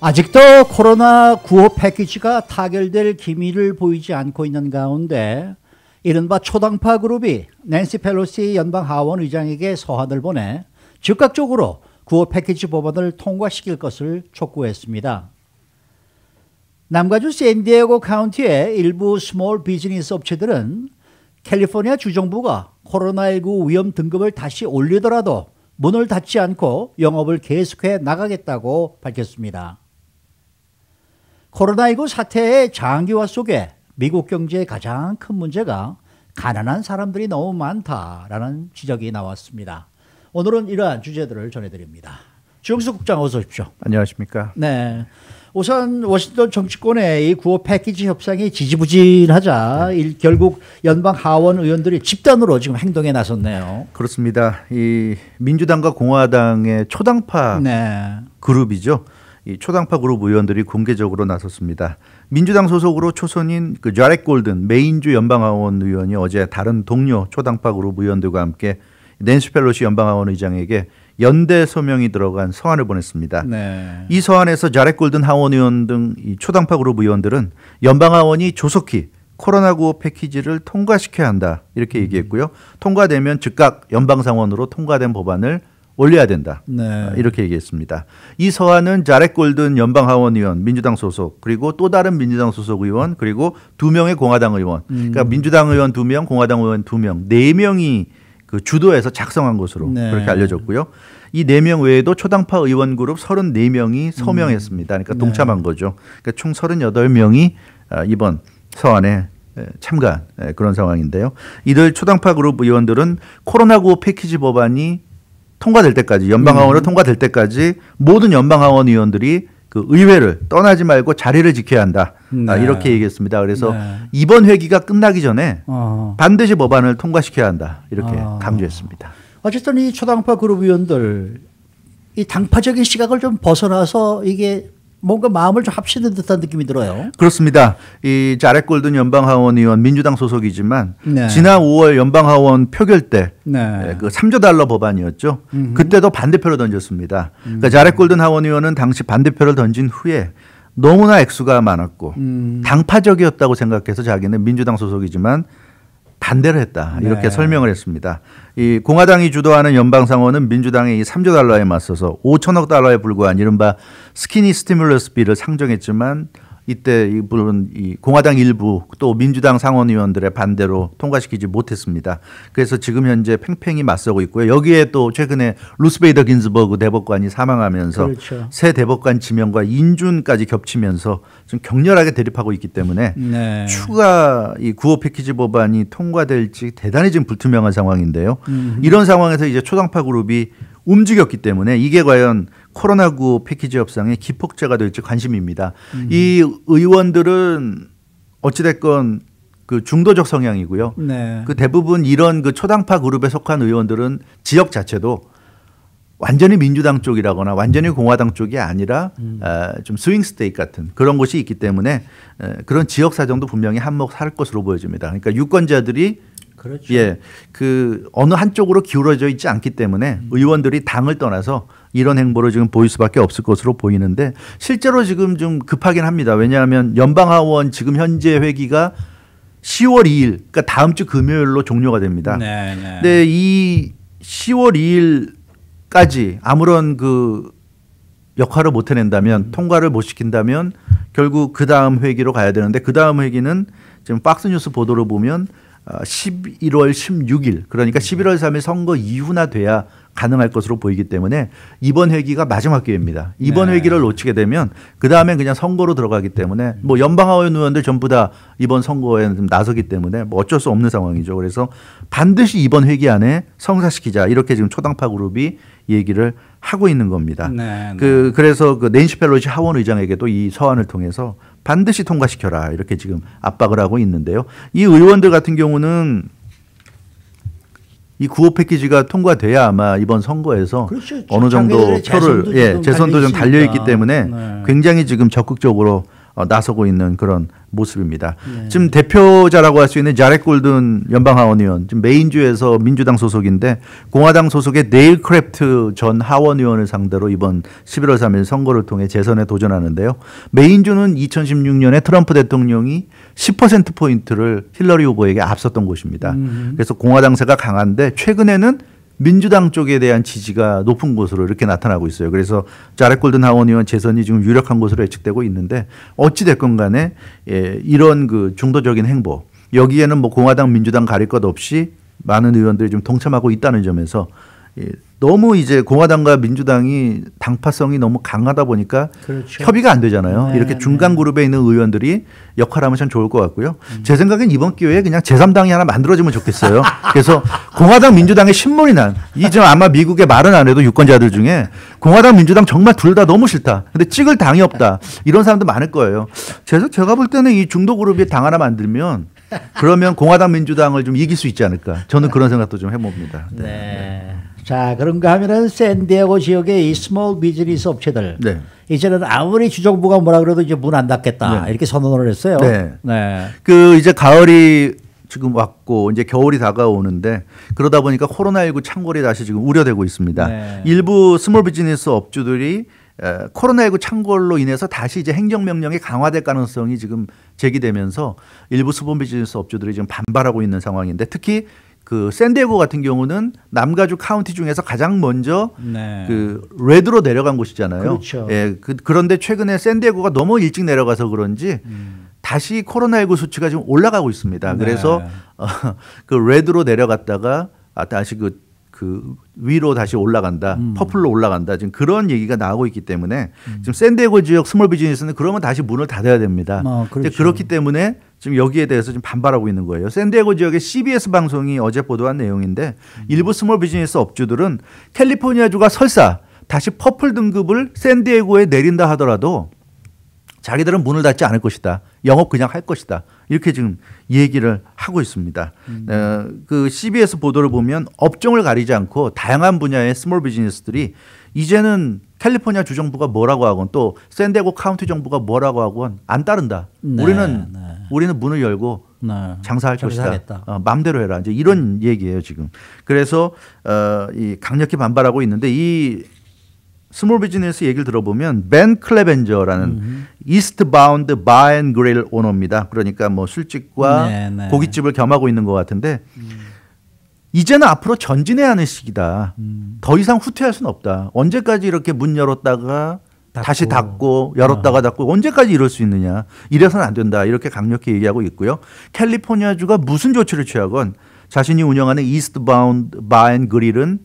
아직도 코로나 구호 패키지가 타결될 기미를 보이지 않고 있는 가운데 이른바 초당파 그룹이 낸시 펠로시 연방 하원 의장에게 서한을 보내 즉각적으로 구호 패키지 법안을 통과시킬 것을 촉구했습니다. 남가주 샌디에고 카운티의 일부 스몰 비즈니스 업체들은 캘리포니아 주정부가 코로나19 위험 등급을 다시 올리더라도 문을 닫지 않고 영업을 계속해 나가겠다고 밝혔습니다. 코로나19 사태의 장기화 속에 미국 경제의 가장 큰 문제가 가난한 사람들이 너무 많다라는 지적이 나왔습니다. 오늘은 이러한 주제들을 전해드립니다. 주영수 국장 어서 오십시오. 안녕하십니까. 네. 우선 워싱턴 정치권의 이 구호 패키지 협상이 지지부진하자 결국 연방 하원 의원들이 집단으로 지금 행동에 나섰네요. 그렇습니다. 이 민주당과 공화당의 초당파 그룹이죠. 이 초당파 그룹 의원들이 공개적으로 나섰습니다. 민주당 소속으로 초선인 그 자렉 골든 메인주 연방하원 의원이 어제 다른 동료 초당파 그룹 의원들과 함께 낸시 펠로시 연방하원 의장에게 연대 서명이 들어간 서한을 보냈습니다. 네. 이 서한에서 자렉 골든 하원 의원 등 이 초당파 그룹 의원들은 연방하원이 조속히 코로나9 패키지를 통과시켜야 한다 이렇게 얘기했고요. 통과되면 즉각 연방상원으로 통과된 법안을 올려야 된다. 네. 이렇게 얘기했습니다. 이 서한은 자렉 골든 연방하원 의원 민주당 소속 그리고 또 다른 민주당 소속 의원 그리고 2명의 공화당 의원 그러니까 민주당 의원 2명 공화당 의원 2명 4명이 그 주도해서 작성한 것으로 그렇게 알려졌고요. 이 4명 외에도 초당파 의원 그룹 34명이 서명했습니다. 그러니까 동참한 거죠. 그러니까 총 38명이 이번 서한에 참가한 그런 상황인데요. 이들 초당파 그룹 의원들은 코로나9 패키지 법안이 통과될 때까지 연방하원으로 통과될 때까지 모든 연방하원 의원들이 그 의회를 떠나지 말고 자리를 지켜야 한다. 이렇게 얘기했습니다. 그래서 이번 회기가 끝나기 전에 반드시 법안을 통과시켜야 한다. 이렇게 강조했습니다. 어쨌든 이 초당파 그룹 의원들 이 당파적인 시각을 좀 벗어나서 이게 뭔가 마음을 좀 합치는 듯한 느낌이 들어요. 그렇습니다. 이 자렉 골든 연방하원 의원 민주당 소속이지만 지난 5월 연방하원 표결 때 그 3조 달러 법안이었죠. 그때도 반대표를 던졌습니다. 그러니까 자렉 골든 하원 의원은 당시 반대표를 던진 후에 너무나 액수가 많았고 당파적이었다고 생각해서 자기는 민주당 소속이지만 반대를 했다. 이렇게 설명을 했습니다. 이 공화당이 주도하는 연방상원은 민주당의 이 3조 달러에 맞서서 5천억 달러에 불과한 이른바 스키니 스티뮬러스 비를 상정했지만 이때 물론 이 공화당 일부 또 민주당 상원의원들의 반대로 통과시키지 못했습니다. 그래서 지금 현재 팽팽히 맞서고 있고요. 여기에 또 최근에 루스 베이더 긴즈버그 대법관이 사망하면서 새 대법관 지명과 인준까지 겹치면서 좀 격렬하게 대립하고 있기 때문에 추가 이 구호 패키지 법안이 통과될지 대단히 지금 불투명한 상황인데요. 이런 상황에서 이제 초당파 그룹이 움직였기 때문에 이게 과연 코로나9 패키지 협상의 기폭제가 될지 관심입니다. 이 의원들은 어찌됐건 그 중도적 성향이고요. 그 대부분 이런 그 초당파 그룹에 속한 의원들은 지역 자체도 완전히 민주당 쪽이라거나 완전히 공화당 쪽이 아니라 좀 스윙 스테이트 같은 그런 곳이 있기 때문에 그런 지역 사정도 분명히 한몫 할 것으로 보여집니다. 그러니까 유권자들이 그 어느 한쪽으로 기울어져 있지 않기 때문에 의원들이 당을 떠나서 이런 행보를 지금 보일 수밖에 없을 것으로 보이는데 실제로 지금 좀 급하긴 합니다. 왜냐하면 연방하원 지금 현재 회기가 10월 2일 그러니까 다음 주 금요일로 종료가 됩니다. 근데 이 10월 2일까지 아무런 그 역할을 못 해낸다면 통과를 못 시킨다면 결국 그 다음 회기로 가야 되는데 그 다음 회기는 지금 박스뉴스 보도를 보면 11월 16일 그러니까 11월 3일 선거 이후나 돼야 가능할 것으로 보이기 때문에 이번 회기가 마지막 기회입니다. 이번 회기를 놓치게 되면 그 다음엔 그냥 선거로 들어가기 때문에 뭐 연방하원 의원들 전부 다 이번 선거에 나서기 때문에 뭐 어쩔 수 없는 상황이죠. 그래서 반드시 이번 회기 안에 성사시키자 이렇게 지금 초당파 그룹이 얘기를 하고 있는 겁니다. 그래서 그 낸시 펠로시 하원 의장에게도 이 서한을 통해서 반드시 통과시켜라 이렇게 지금 압박을 하고 있는데요. 이 의원들 같은 경우는 이 구호 패키지가 통과돼야 아마 이번 선거에서 어느 정도 표를 재선도 좀 달려 있기 때문에 굉장히 지금 적극적으로 나서고 있는 그런 모습입니다. 네. 지금 대표자라고 할 수 있는 자렛 골든 연방 하원 의원, 지금 메인주에서 민주당 소속인데 공화당 소속의 네일 크래프트 전 하원 의원을 상대로 이번 11월 3일 선거를 통해 재선에 도전하는데요. 메인주는 2016년에 트럼프 대통령이 10%포인트를 힐러리 후보에게 앞섰던 곳입니다. 그래서 공화당세가 강한데 최근에는 민주당 쪽에 대한 지지가 높은 곳으로 이렇게 나타나고 있어요. 그래서 자렛 골든 하원 의원 재선이 지금 유력한 곳으로 예측되고 있는데 어찌 됐건 간에 이런 그 중도적인 행보 여기에는 뭐 공화당 민주당 가릴 것 없이 많은 의원들이 좀 동참하고 있다는 점에서 너무 이제 공화당과 민주당이 당파성이 너무 강하다 보니까 그렇죠. 협의가 안 되잖아요. 네, 이렇게 중간 그룹에 있는 의원들이 역할하면 참 좋을 것 같고요. 제 생각엔 이번 기회에 그냥 제3당이 하나 만들어지면 좋겠어요. 그래서 공화당 민주당의 신문이 난 이제 아마 미국에 말은 안 해도 유권자들 중에 공화당 민주당 정말 둘 다 너무 싫다. 근데 찍을 당이 없다. 이런 사람도 많을 거예요. 그래서 제가 볼 때는 이 중도 그룹이 당 하나 만들면 그러면 공화당 민주당을 좀 이길 수 있지 않을까. 저는 그런 생각도 좀 해봅니다. 네. 네. 자, 그런가 하면은 샌디에고 지역의 이 스몰 비즈니스 업체들 네. 이제는 아무리 주정부가 뭐라 그래도 이제 문 안 닫겠다 네. 이렇게 선언을 했어요. 네. 네. 그 이제 가을이 지금 왔고 이제 겨울이 다가오는데 그러다 보니까 코로나19 창궐이 다시 지금 우려되고 있습니다. 네. 일부 스몰 비즈니스 업주들이 코로나19 창궐로 인해서 다시 이제 행정명령이 강화될 가능성이 지금 제기되면서 일부 스몰 비즈니스 업주들이 지금 반발하고 있는 상황인데 특히 그 샌디에고 같은 경우는 남가주 카운티 중에서 가장 먼저 네. 그 레드로 내려간 곳이잖아요. 그렇죠. 예, 그런데 최근에 샌디에고가 너무 일찍 내려가서 그런지 다시 코로나19 수치가 지금 올라가고 있습니다. 네. 그래서 그 레드로 내려갔다가 다시 그 위로 다시 올라간다, 퍼플로 올라간다. 지금 그런 얘기가 나오고 있기 때문에 지금 샌디에고 지역 스몰 비즈니스는 그러면 다시 문을 닫아야 됩니다. 그렇죠. 그렇기 때문에 지금 여기에 대해서 지금 반발하고 있는 거예요. 샌디에고 지역의 CBS 방송이 어제 보도한 내용인데 일부 스몰 비즈니스 업주들은 캘리포니아주가 설사 다시 퍼플 등급을 샌디에고에 내린다 하더라도 자기들은 문을 닫지 않을 것이다. 영업 그냥 할 것이다. 이렇게 지금 얘기를 하고 있습니다. 그 CBS 보도를 보면 업종을 가리지 않고 다양한 분야의 스몰 비즈니스들이 이제는 캘리포니아 주정부가 뭐라고 하건 또 샌디에고 카운티 정부가 뭐라고 하건 안 따른다. 네, 우리는 문을 열고 네, 장사할 것이다. 마음대로 해라. 이제 이런 얘기예요 지금. 그래서 이 강력히 반발하고 있는데 이 스몰 비즈니스 얘기를 들어보면 벤 클레벤저라는 이스트바운드 바 앤 그릴 오너입니다. 그러니까 뭐 술집과 네, 네. 고깃집을 겸하고 있는 것 같은데 이제는 앞으로 전진해야 하는 시기다. 더 이상 후퇴할 수는 없다. 언제까지 이렇게 문 열었다가 다시 닫고 열었다가 닫고 언제까지 이럴 수 있느냐. 이래서는 안 된다. 이렇게 강력히 얘기하고 있고요. 캘리포니아주가 무슨 조치를 취하건 자신이 운영하는 이스트바운드 바 앤 그릴은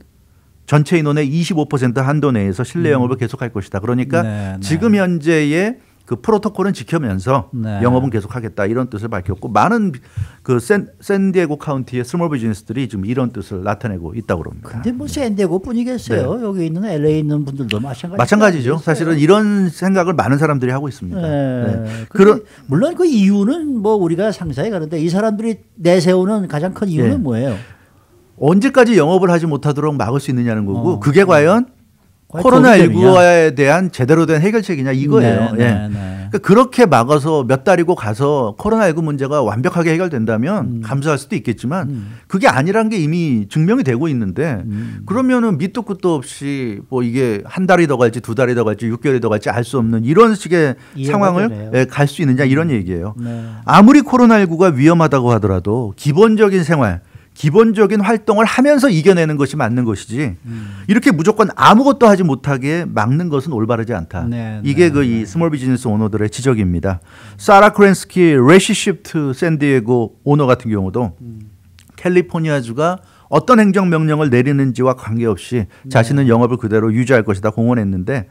전체 인원의 25% 한도 내에서 실내 영업을 계속할 것이다. 그러니까 네, 네. 지금 현재의 그 프로토콜은 지키면서 네. 영업은 계속하겠다 이런 뜻을 밝혔고 많은 그 샌디에고 카운티의 스몰 비즈니스들이 지금 이런 뜻을 나타내고 있다고 합니다. 그런데 뭐 샌디에고뿐이겠어요. 네. 여기 있는 LA에 있는 분들도 마찬가지죠. 사실은 이런 생각을 많은 사람들이 하고 있습니다. 네. 네. 물론 그 이유는 뭐 우리가 상상해 가는데 이 사람들이 내세우는 가장 큰 이유는 네. 뭐예요? 언제까지 영업을 하지 못하도록 막을 수 있느냐는 거고 그게 과연 코로나19에 대한 제대로 된 해결책이냐 이거예요. 네, 예. 네, 네. 그러니까 그렇게 막아서 몇 달이고 가서 코로나19 문제가 완벽하게 해결된다면 감사할 수도 있겠지만 그게 아니란 게 이미 증명이 되고 있는데 그러면은 밑도 끝도 없이 뭐 이게 한 달이 더 갈지 두 달이 더 갈지 6개월이 더 갈지 알 수 없는 이런 식의 상황을 갈 수 있느냐 이런 얘기예요. 네. 아무리 코로나19가 위험하다고 하더라도 기본적인 생활 기본적인 활동을 하면서 이겨내는 것이 맞는 것이지 이렇게 무조건 아무것도 하지 못하게 막는 것은 올바르지 않다. 네, 이게 그 이 스몰 비즈니스 오너들의 지적입니다. 사라 크랜스키 레시시프트 샌디에고 오너 같은 경우도 캘리포니아주가 어떤 행정명령을 내리는지와 관계없이 자신은 영업을 그대로 유지할 것이다 공언했는데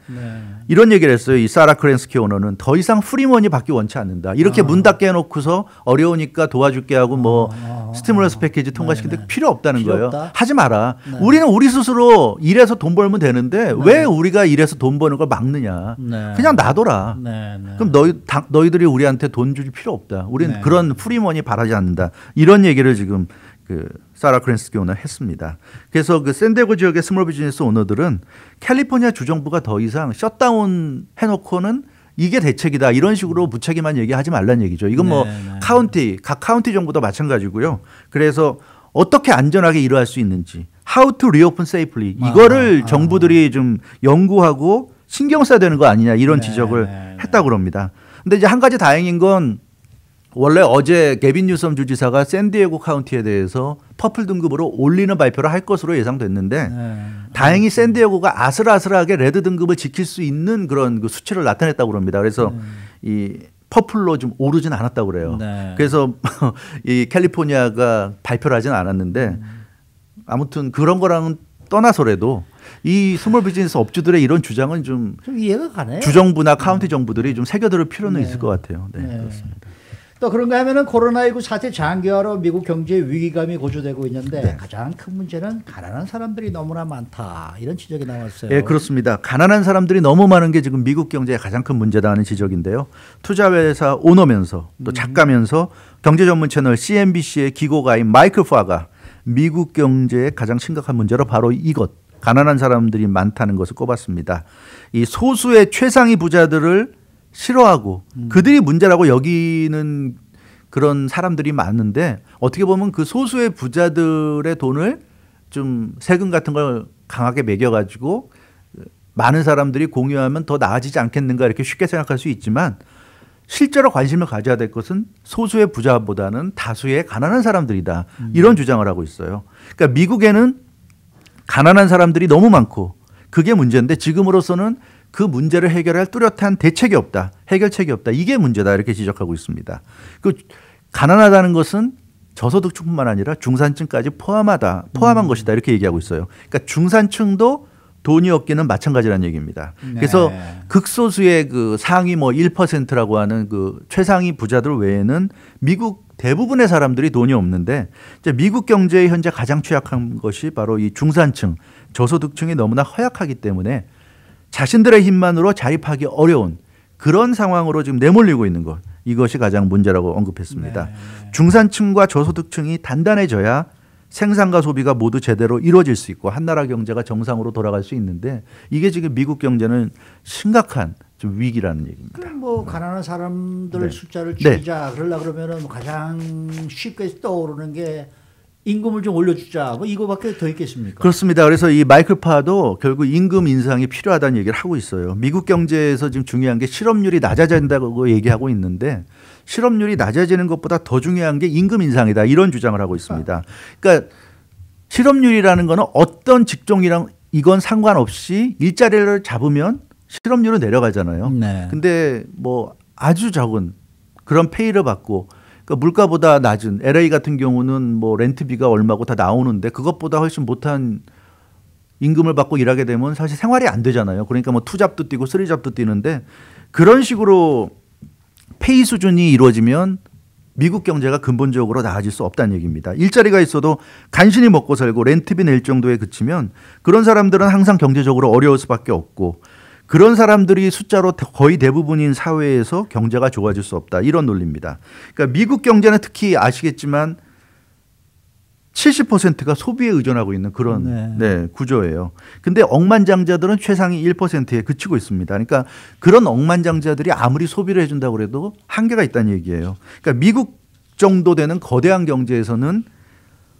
이런 얘기를 했어요. 이 사라 크랜스키 오너는 더 이상 프리머니 받기 원치 않는다. 이렇게 문 닫게 해놓고서 어려우니까 도와줄게 하고 뭐 스티뮬러스 패키지 통과시키는데 필요 없다는 거예요. 없다? 하지 마라. 우리는 우리 스스로 일해서 돈 벌면 되는데 왜 우리가 일해서 돈 버는 걸 막느냐. 그냥 놔둬라. 그럼 너희들이 우리한테 돈 줄 필요 없다. 우리는 그런 프리머니 바라지 않는다. 이런 얘기를 지금 그 사라 크랜스키 오너 했습니다. 그래서 그 샌디에고 지역의 스몰 비즈니스 오너들은 캘리포니아 주정부가 더 이상 셧다운 해놓고는 이게 대책이다 이런 식으로 무책임한 얘기하지 말란 얘기죠. 이건 뭐 각 카운티 정부도 마찬가지고요. 그래서 어떻게 안전하게 일할 수 있는지 How to reopen safely 이거를 정부들이 좀 연구하고 신경 써야 되는 거 아니냐 이런 지적을 했다고 그럽니다. 근데 이제 한 가지 다행인 건 원래 어제 게빈 뉴섬 주지사가 샌디에고 카운티에 대해서 퍼플 등급으로 올리는 발표를 할 것으로 예상됐는데 다행히 샌디에고가 아슬아슬하게 레드 등급을 지킬 수 있는 그런 그 수치를 나타냈다고 합니다. 그래서 이 퍼플로 좀 오르진 않았다고 그래요. 그래서 이 캘리포니아가 발표를 하진 않았는데 아무튼 그런 거랑은 떠나서라도 이 스몰 비즈니스 업주들의 이런 주장은 좀 이해가 가네요. 주정부나 카운티 정부들이 좀 새겨들을 필요는 있을 것 같아요. 네, 그렇습니다. 또 그런가 하면은 코로나19 사태 장기화로 미국 경제에 위기감이 고조되고 있는데 가장 큰 문제는 가난한 사람들이 너무나 많다 이런 지적이 나왔어요. 네, 그렇습니다. 가난한 사람들이 너무 많은 게 지금 미국 경제의 가장 큰 문제다는 지적인데요. 투자회사 오너면서 또 작가면서 경제 전문 채널 CNBC의 기고가인 마이클 파가 미국 경제의 가장 심각한 문제로 바로 이것 가난한 사람들이 많다는 것을 꼽았습니다. 이 소수의 최상위 부자들을 싫어하고 그들이 문제라고 여기는 그런 사람들이 많은데 어떻게 보면 그 소수의 부자들의 돈을 좀 세금 같은 걸 강하게 매겨가지고 많은 사람들이 공유하면 더 나아지지 않겠는가 이렇게 쉽게 생각할 수 있지만 실제로 관심을 가져야 될 것은 소수의 부자보다는 다수의 가난한 사람들이다. 이런 주장을 하고 있어요. 그러니까 미국에는 가난한 사람들이 너무 많고 그게 문제인데 지금으로서는 그 문제를 해결할 뚜렷한 대책이 없다. 해결책이 없다. 이게 문제다. 이렇게 지적하고 있습니다. 그 가난하다는 것은 저소득층뿐만 아니라 중산층까지 포함한 것이다. 이렇게 얘기하고 있어요. 그러니까 중산층도 돈이 없기는 마찬가지라는 얘기입니다. 그래서 극소수의 그 상위 뭐 1%라고 하는 그 최상위 부자들 외에는 미국 대부분의 사람들이 돈이 없는데 이제 미국 경제의 현재 가장 취약한 것이 바로 이 중산층, 저소득층이 너무나 허약하기 때문에 자신들의 힘만으로 자립하기 어려운 그런 상황으로 지금 내몰리고 있는 것. 이것이 가장 문제라고 언급했습니다. 중산층과 저소득층이 단단해져야 생산과 소비가 모두 제대로 이루어질 수 있고 한 나라 경제가 정상으로 돌아갈 수 있는데 이게 지금 미국 경제는 심각한 좀 위기라는 얘기입니다. 그럼 뭐 가난한 사람들 숫자를 줄이자 그러려고 그러면은 가장 쉽게 떠오르는 게 임금을 좀 올려주자 뭐 이거밖에 더 있겠습니까? 그렇습니다. 그래서 이 마이클 파도 결국 임금 인상이 필요하다는 얘기를 하고 있어요. 미국 경제에서 지금 중요한 게 실업률이 낮아진다고 얘기하고 있는데 실업률이 낮아지는 것보다 더 중요한 게 임금 인상이다. 이런 주장을 하고 있습니다. 그러니까 실업률이라는 거는 어떤 직종이랑 이건 상관없이 일자리를 잡으면 실업률은 내려가잖아요. 근데 뭐 아주 적은 그런 페이를 받고 그러니까 물가보다 낮은 LA 같은 경우는 뭐 렌트비가 얼마고 다 나오는데 그것보다 훨씬 못한 임금을 받고 일하게 되면 사실 생활이 안 되잖아요. 그러니까 뭐 투잡도 뛰고 쓰리잡도 뛰는데 그런 식으로 페이 수준이 이루어지면 미국 경제가 근본적으로 나아질 수 없다는 얘기입니다. 일자리가 있어도 간신히 먹고 살고 렌트비 낼 정도에 그치면 그런 사람들은 항상 경제적으로 어려울 수밖에 없고 그런 사람들이 숫자로 거의 대부분인 사회에서 경제가 좋아질 수 없다. 이런 논리입니다. 그러니까 미국 경제는 특히 아시겠지만 70%가 소비에 의존하고 있는 그런 구조예요. 근데 억만장자들은 최상위 1%에 그치고 있습니다. 그러니까 그런 억만장자들이 아무리 소비를 해준다고 해도 한계가 있다는 얘기예요. 그러니까 미국 정도 되는 거대한 경제에서는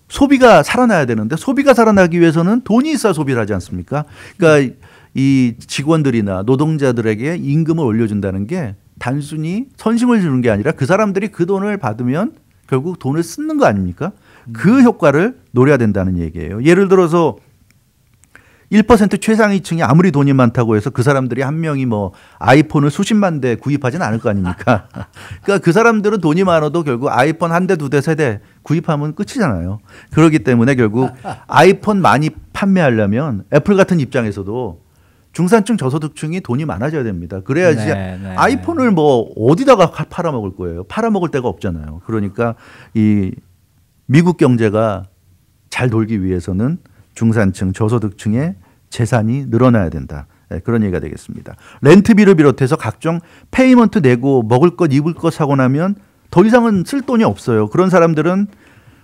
소비가 살아나야 되는데 소비가 살아나기 위해서는 돈이 있어야 소비를 하지 않습니까? 그러니까 이 직원들이나 노동자들에게 임금을 올려준다는 게 단순히 선심을 주는 게 아니라 그 사람들이 그 돈을 받으면 결국 돈을 쓰는 거 아닙니까? 그 효과를 노려야 된다는 얘기예요. 예를 들어서 1% 최상위층이 아무리 돈이 많다고 해서 그 사람들이 한 명이 뭐 아이폰을 수십만 대 구입하지는 않을 거 아닙니까? 그러니까 그 사람들은 돈이 많아도 결국 아이폰 한 대, 두 대, 세 대 구입하면 끝이잖아요. 그렇기 때문에 결국 아이폰 많이 판매하려면 애플 같은 입장에서도 중산층 저소득층이 돈이 많아져야 됩니다. 그래야지 아이폰을 뭐 어디다가 팔아먹을 거예요. 팔아먹을 데가 없잖아요. 그러니까 이 미국 경제가 잘 돌기 위해서는 중산층 저소득층의 재산이 늘어나야 된다. 그런 얘기가 되겠습니다. 렌트비를 비롯해서 각종 페이먼트 내고 먹을 것 입을 것 사고 나면 더 이상은 쓸 돈이 없어요. 그런 사람들은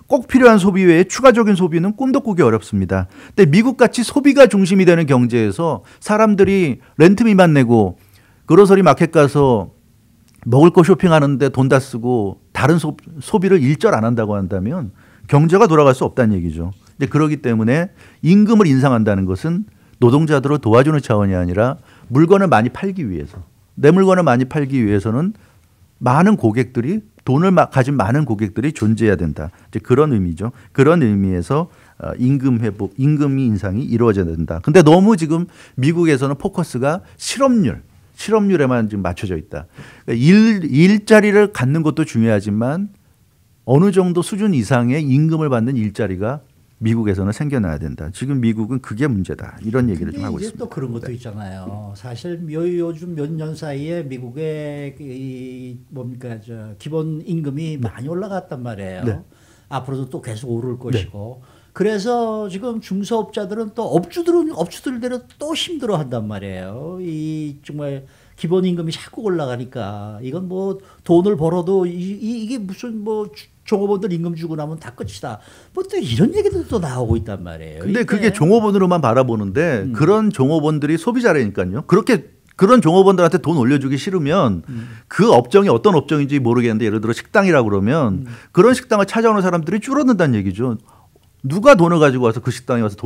꼭 필요한 소비 외에 추가적인 소비는 꿈도 꾸기 어렵습니다. 근데 미국같이 소비가 중심이 되는 경제에서 사람들이 렌트비만 내고 그로서리 마켓 가서 먹을 거 쇼핑하는데 돈 다 쓰고 다른 소비를 일절 안 한다고 한다면 경제가 돌아갈 수 없다는 얘기죠. 근데 그러기 때문에 임금을 인상한다는 것은 노동자들을 도와주는 차원이 아니라 물건을 많이 팔기 위해서, 내 물건을 많이 팔기 위해서는 많은 고객들이, 돈을 가진 많은 고객들이 존재해야 된다. 이제 그런 의미죠. 그런 의미에서 임금 회복, 임금이 인상이 이루어져야 된다. 근데 너무 지금 미국에서는 포커스가 실업률에만 지금 맞춰져 있다. 그러니까 일자리를 갖는 것도 중요하지만 어느 정도 수준 이상의 임금을 받는 일자리가 미국에서는 생겨나야 된다. 지금 미국은 그게 문제다. 이런 얘기를 좀 하고 있습니다. 또 그런 것도 있잖아요. 사실 요즘 몇 년 사이에 미국의 기본 임금이 많이 올라갔단 말이에요. 네. 앞으로도 또 계속 오를 것이고. 네. 그래서 지금 중소업자들은 또 업주들대로 또 힘들어한단 말이에요. 이 정말 기본 임금이 자꾸 올라가니까 이건 뭐 돈을 벌어도 이게 무슨 뭐 종업원들 임금 주고 나면 다 끝이다. 뭐 또 이런 얘기도 또 나오고 있단 말이에요. 근데 그게 종업원으로만 바라보는데 그런 종업원들이 소비자라니까요. 그런 종업원들한테 돈 올려주기 싫으면 그 업종이 어떤 업종인지 모르겠는데 예를 들어 식당이라고 그러면 그런 식당을 찾아오는 사람들이 줄어든다는 얘기죠. 누가 돈을 가지고 와서 그 식당에 와서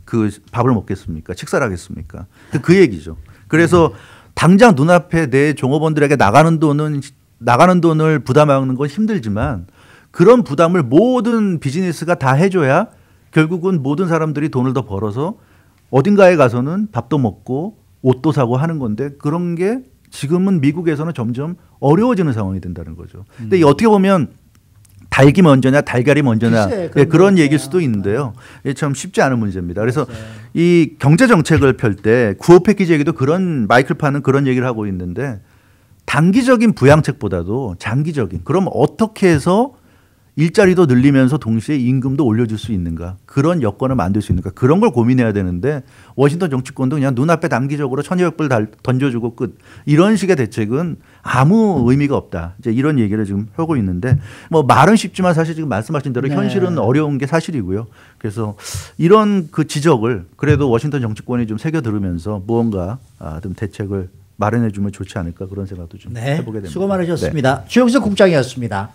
그 밥을 먹겠습니까? 식사를 하겠습니까? 그 얘기죠. 그래서 당장 눈앞에 내 종업원들에게 나가는 돈을 부담하는 건 힘들지만 그런 부담을 모든 비즈니스가 다 해줘야 결국은 모든 사람들이 돈을 더 벌어서 어딘가에 가서는 밥도 먹고 옷도 사고 하는 건데 그런 게 지금은 미국에서는 점점 어려워지는 상황이 된다는 거죠. 근데 어떻게 보면 닭이 먼저냐 달걀이 먼저냐 그런 얘기일 수도 있는데요. 참 쉽지 않은 문제입니다. 그래서 맞아요. 이 경제 정책을 펼 때 구호 패키지 얘기도 마이클 파는 그런 얘기를 하고 있는데 단기적인 부양책보다도 장기적인 그럼 어떻게 해서 일자리도 늘리면서 동시에 임금도 올려줄 수 있는가 그런 여건을 만들 수 있는가 그런 걸 고민해야 되는데 워싱턴 정치권도 그냥 눈앞에 단기적으로 1,200불 던져주고 끝 이런 식의 대책은 아무 의미가 없다 이제 이런 얘기를 지금 하고 있는데 뭐 말은 쉽지만 사실 지금 말씀하신 대로 현실은 어려운 게 사실이고요. 그래서 이런 그 지적을 그래도 워싱턴 정치권이 좀 새겨 들으면서 무언가 좀 대책을 마련해 주면 좋지 않을까 그런 생각도 좀 해보게 됩니다. 수고 많으셨습니다. 주영석 국장이었습니다.